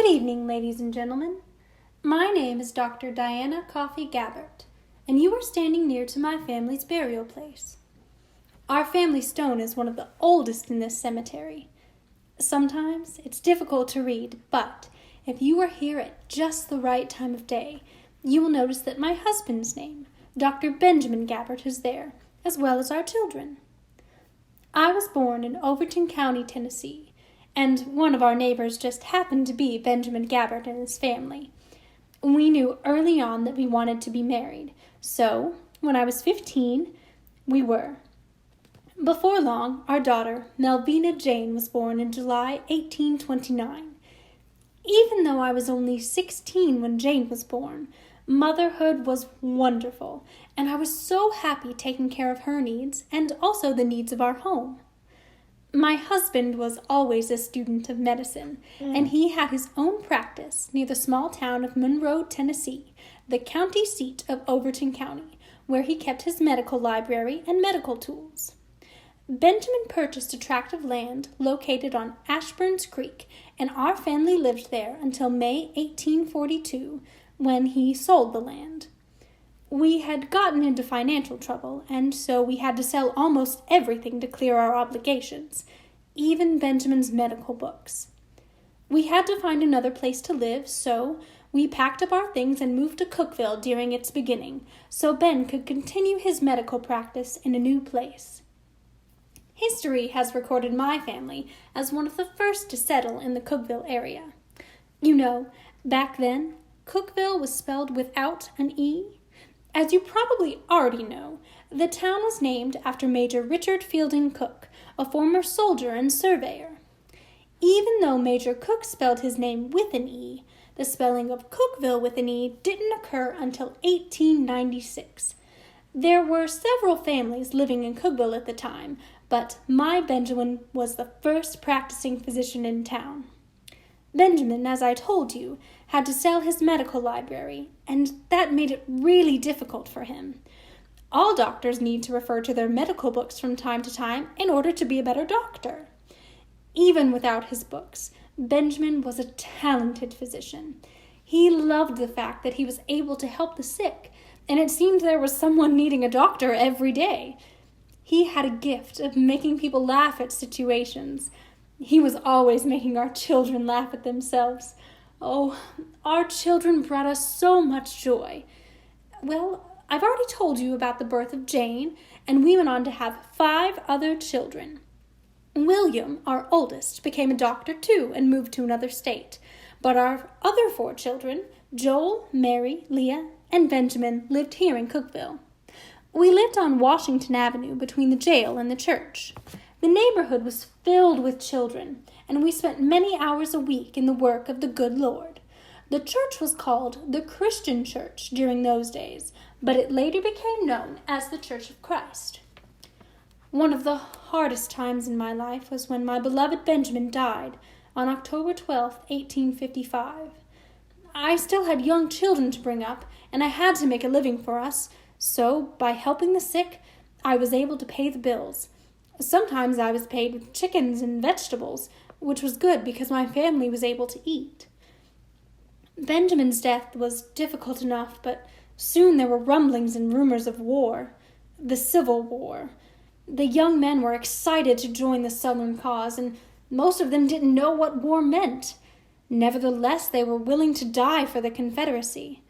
Good evening, ladies and gentlemen. My name is Dr. Dianna Gabbert, and you are standing near to my family's burial place. Our family stone is one of the oldest in this cemetery. Sometimes it's difficult to read, but if you are here at just the right time of day, you will notice that my husband's name, Dr. Benjamin Gabbert, is there, as well as our children. I was born in Overton County, Tennessee, and one of our neighbors just happened to be Benjamin Gabbert and his family. We knew early on that we wanted to be married, so when I was 15, we were. Before long, our daughter, Melvina Jane, was born in July 1829. Even though I was only 16 when Jane was born, motherhood was wonderful, and I was so happy taking care of her needs and also the needs of our home. My husband was always a student of medicine, and he had his own practice near the small town of Monroe, Tennessee, the county seat of Overton County, where he kept his medical library and medical tools. Benjamin purchased a tract of land located on Ashburn's Creek, and our family lived there until May 1842, when he sold the land. We had gotten into financial trouble, and so we had to sell almost everything to clear our obligations, even Benjamin's medical books. We had to find another place to live, so we packed up our things and moved to Cookeville during its beginning, so Ben could continue his medical practice in a new place. History has recorded my family as one of the first to settle in the Cookeville area. You know, back then, Cookeville was spelled without an E. As you probably already know, the town was named after Major Richard Fielding Cook, a former soldier and surveyor. Even though Major Cook spelled his name with an E, the spelling of Cookeville with an E didn't occur until 1896. There were several families living in Cookeville at the time, but my Benjamin was the first practicing physician in town. Benjamin, as I told you, had to sell his medical library, and that made it really difficult for him. All doctors need to refer to their medical books from time to time in order to be a better doctor. Even without his books, Benjamin was a talented physician. He loved the fact that he was able to help the sick, and it seemed there was someone needing a doctor every day. He had a gift of making people laugh at situations. He was always making our children laugh at themselves. Oh, our children brought us so much joy. Well, I've already told you about the birth of Jane, and we went on to have 5 other children. William, our oldest, became a doctor too and moved to another state. But our other 4 children, Joel, Mary, Leah, and Benjamin, lived here in Cookeville. We lived on Washington Avenue between the jail and the church. The neighborhood was filled with children, and we spent many hours a week in the work of the good Lord. The church was called the Christian Church during those days, but it later became known as the Church of Christ. One of the hardest times in my life was when my beloved Benjamin died on October 12, 1855. I still had young children to bring up, and I had to make a living for us, so by helping the sick, I was able to pay the bills. Sometimes I was paid with chickens and vegetables, which was good because my family was able to eat. Benjamin's death was difficult enough, but soon there were rumblings and rumors of war, the Civil War. The young men were excited to join the Southern cause, and most of them didn't know what war meant. Nevertheless, they were willing to die for the Confederacy.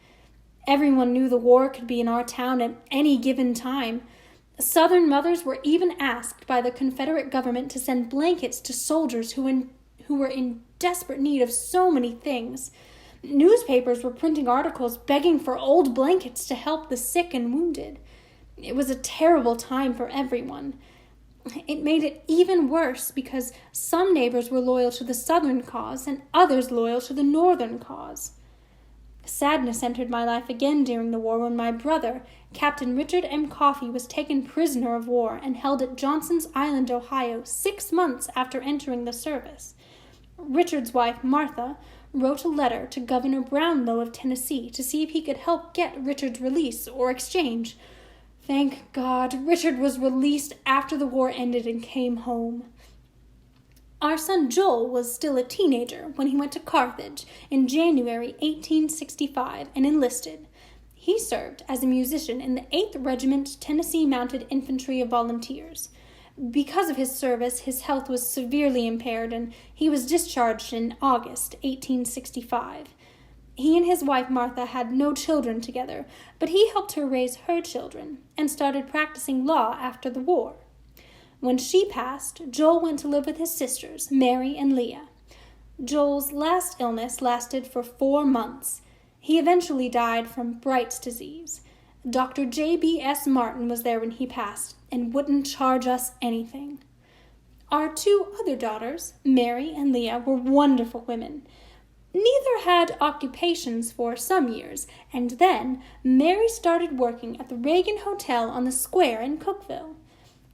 Everyone knew the war could be in our town at any given time. Southern mothers were even asked by the Confederate government to send blankets to soldiers who were in desperate need of so many things. Newspapers were printing articles begging for old blankets to help the sick and wounded. It was a terrible time for everyone. It made it even worse because some neighbors were loyal to the Southern cause and others loyal to the Northern cause. Sadness entered my life again during the war when my brother, Captain Richard M. Coffey, was taken prisoner of war and held at Johnson's Island, Ohio, 6 months after entering the service. Richard's wife, Martha, wrote a letter to Governor Brownlow of Tennessee to see if he could help get Richard's release or exchange. Thank God, Richard was released after the war ended and came home. Our son Joel was still a teenager when he went to Carthage in January 1865 and enlisted. He served as a musician in the 8th Regiment Tennessee Mounted Infantry of Volunteers. Because of his service, his health was severely impaired, and he was discharged in August 1865. He and his wife Martha had no children together, but he helped her raise her children and started practicing law after the war. When she passed, Joel went to live with his sisters, Mary and Leah. Joel's last illness lasted for 4 months. He eventually died from Bright's disease. Dr. J.B.S. Martin was there when he passed and wouldn't charge us anything. Our 2 other daughters, Mary and Leah, were wonderful women. Neither had occupations for some years, and then Mary started working at the Reagan Hotel on the square in Cookeville.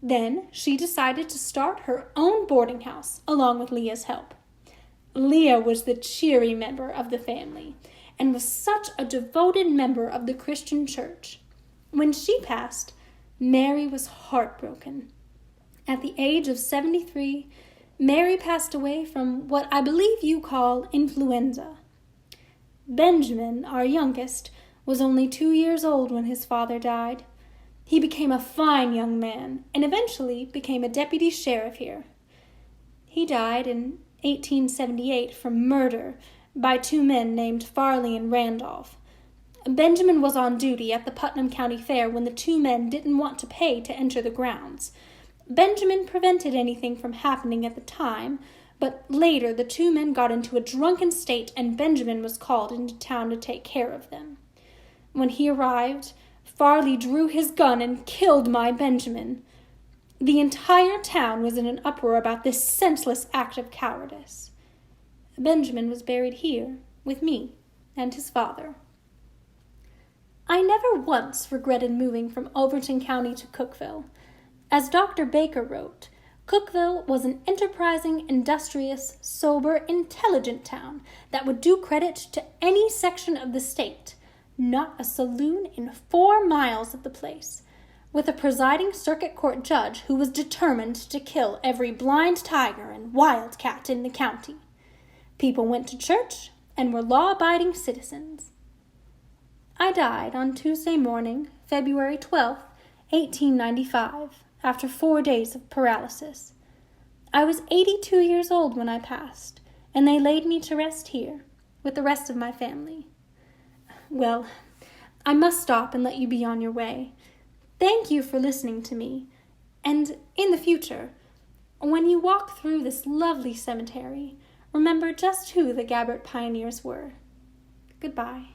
Then she decided to start her own boarding house, along with Leah's help. Leah was the cheery member of the family, and was such a devoted member of the Christian church. When she passed, Mary was heartbroken. At the age of 73, Mary passed away from what I believe you call influenza. Benjamin, our youngest, was only 2 years old when his father died. He became a fine young man and eventually became a deputy sheriff here. He died in 1878 from murder by 2 men named Farley and Randolph. Benjamin was on duty at the Putnam County Fair when the 2 men didn't want to pay to enter the grounds. Benjamin prevented anything from happening at the time, but later the 2 men got into a drunken state and Benjamin was called into town to take care of them. When he arrived, Farley drew his gun and killed my Benjamin. The entire town was in an uproar about this senseless act of cowardice. Benjamin was buried here with me and his father. I never once regretted moving from Overton County to Cookeville. As Dr. Baker wrote, Cookeville was an enterprising, industrious, sober, intelligent town that would do credit to any section of the state. Not a saloon in 4 miles of the place, with a presiding circuit court judge who was determined to kill every blind tiger and wildcat in the county. People went to church and were law-abiding citizens. I died on Tuesday morning, February 12th, 1895, after 4 days of paralysis. I was 82 years old when I passed, and they laid me to rest here with the rest of my family. Well, I must stop and let you be on your way. Thank you for listening to me, and in the future, when you walk through this lovely cemetery, remember just who the Gabbert pioneers were. Goodbye.